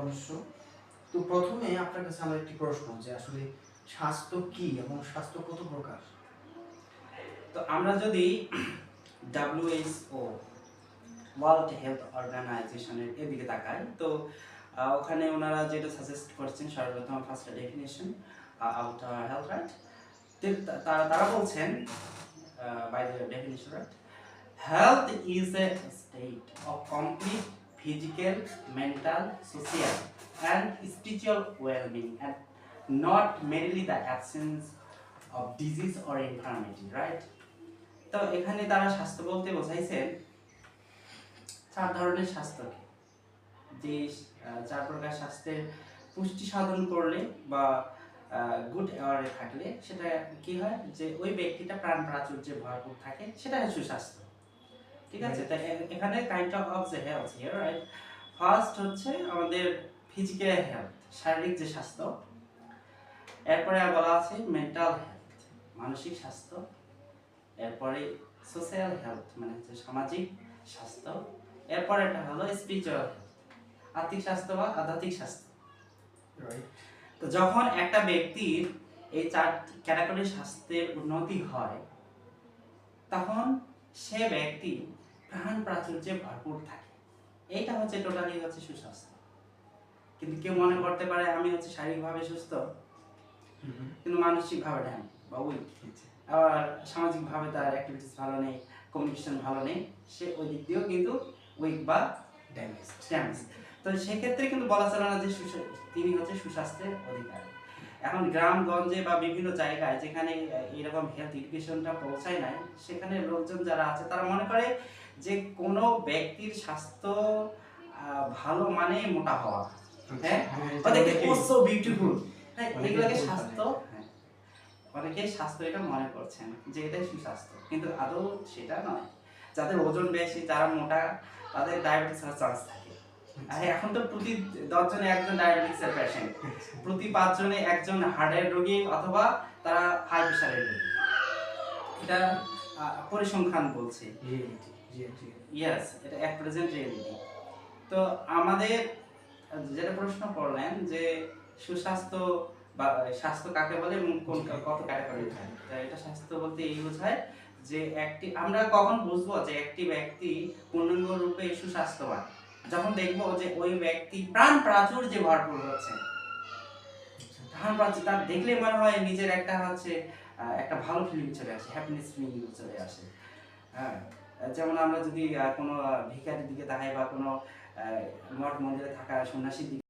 অবশ্য। তো প্রথমে আপনার কাছে আমার একটি প্রশ্ন যে আসলে স্বাস্থ্য কি এবং স্বাস্থ্য কত প্রকার? তো আমরা যদি WHO ওয়ার্ল্ড হেলথ অর্গানাইজেশনের এদিকে তাকাই, তো ওখানে ওনারা যেটা সাজেস্ট করছেন সর্বপ্রথম first definition out health right, তারা বলছেন by the definition right, health is a state of complete physical, mental, social, and spiritual well-being, and not merely the absence of disease or infirmity, right? তো এখানে তারা স্বাস্থ্য বলতে বোঝাইছেন চার ধরনের স্বাস্থ্যকে, যে চার প্রকার স্বাস্থ্যের পুষ্টি সাধন করলে বা গুড এওয়ারে থাকলে সেটা কি হয়, যে ওই ব্যক্তিটা প্রাণ প্রাচুর্যে ভরপুর থাকে, সেটা সুস্বাস্থ্য। ঠিক আছে, তাই এখানে কাইন্ড অফ যে হেলথ হিয়ার রাইট। ফার্স্ট হচ্ছে আমাদের ফিজিক্যাল হেলথ, শারীরিক যে স্বাস্থ্য। এরপরে বলা আছে মেন্টাল হেলথ, মানসিক স্বাস্থ্য। এরপরে সোশ্যাল হেলথ, মানে হচ্ছে সামাজিক স্বাস্থ্য। এরপরে এটা হলো স্পিরিচুয়াল হেলথ, আত্মিক স্বাস্থ্য বা আধ্যাত্মিক স্বাস্থ্য। তো যখন একটা ব্যক্তির এই চার ক্যাটাগরির স্বাস্থ্যের উন্নতি হয়, তখন সে ব্যক্তি প্রাণ প্রাচুর্যে ভরপুর থাকে। এইটা হচ্ছে টোটালি হচ্ছে সুস্বাস্থ্য। কিন্তু কেউ মনে করতে পারে আমি হচ্ছে শারীরিকভাবে সুস্থ, কিন্তু মানসিকভাবে ড্যাম বা উইক, আবার সামাজিকভাবে তার অ্যাক্টিভিটিস ভালো নেই, কমিউনিকেশন ভালো নেই, সে ওই দিক দিয়েও কিন্তু উইক বা ড্যামেজ। তো সেক্ষেত্রে কিন্তু বলা চলে না যে তিনি হচ্ছে সুস্বাস্থ্যের অধিকারী। এখন গ্রামগঞ্জে বা বিভিন্ন জায়গায় যেখানে এরকম হেলথ এডুকেশনটা পৌঁছায় নাই, সেখানে লোকজন যারা আছে তারা মনে করে যে কোনো ব্যক্তির স্বাস্থ্য ভালো মানে মোটা হওয়া, হ্যাঁ, ওদেরকে সো বিউটিফুল, হ্যাঁ, এগুলোকে স্বাস্থ্য, হ্যাঁ, অনেকেই স্বাস্থ্য এটা মনে করছেন যে এটাই সুস্বাস্থ্য, কিন্তু আদৌ সেটা নয়। যাদের ওজন বেশি, যারা মোটা, তাদের ডায়াবেটিস হওয়ার চান্স থাকে। আর এখন তো প্রতি 10 জনে একজন ডায়াবেটিসের পেশেন্ট, প্রতি 5 জনে একজন হার্টের রোগী অথবা তারা হাই প্রেশারের রোগী। এটা পরিসংখ্যান বলছে, ইয়েস, এটা এক প্রেজেন্ট রিয়েলিটি। তো আমাদের যেটা প্রশ্ন করলেন যে সুস্বাস্থ্য বা স্বাস্থ্য কাকে বলে এবং কোন কত ক্যাটাগরি হয়, এটা স্বাস্থ্য বলতে এই বোঝায় যে একটি, আমরা কখন বুঝবো যে একটি ব্যক্তি পূর্ণাঙ্গ রূপে সুস্বাস্থ্যবান, যখন দেখবো যে ওই ব্যক্তি প্রাণ প্রাচুর্যে ভরপুর হচ্ছে। প্রাণ প্রাচুর, তার দেখলে মনে হয় নিজের একটা হচ্ছে একটা ভালো ফিলিং চলে আসে, হ্যাপিনেস ফিলিং চলে আসে। হ্যাঁ, যেমন আমরা যদি কোনো ভিখারির দিকে তাকাই বা কোনো মঠ মন্দিরে থাকা সন্ন্যাসীর দিকে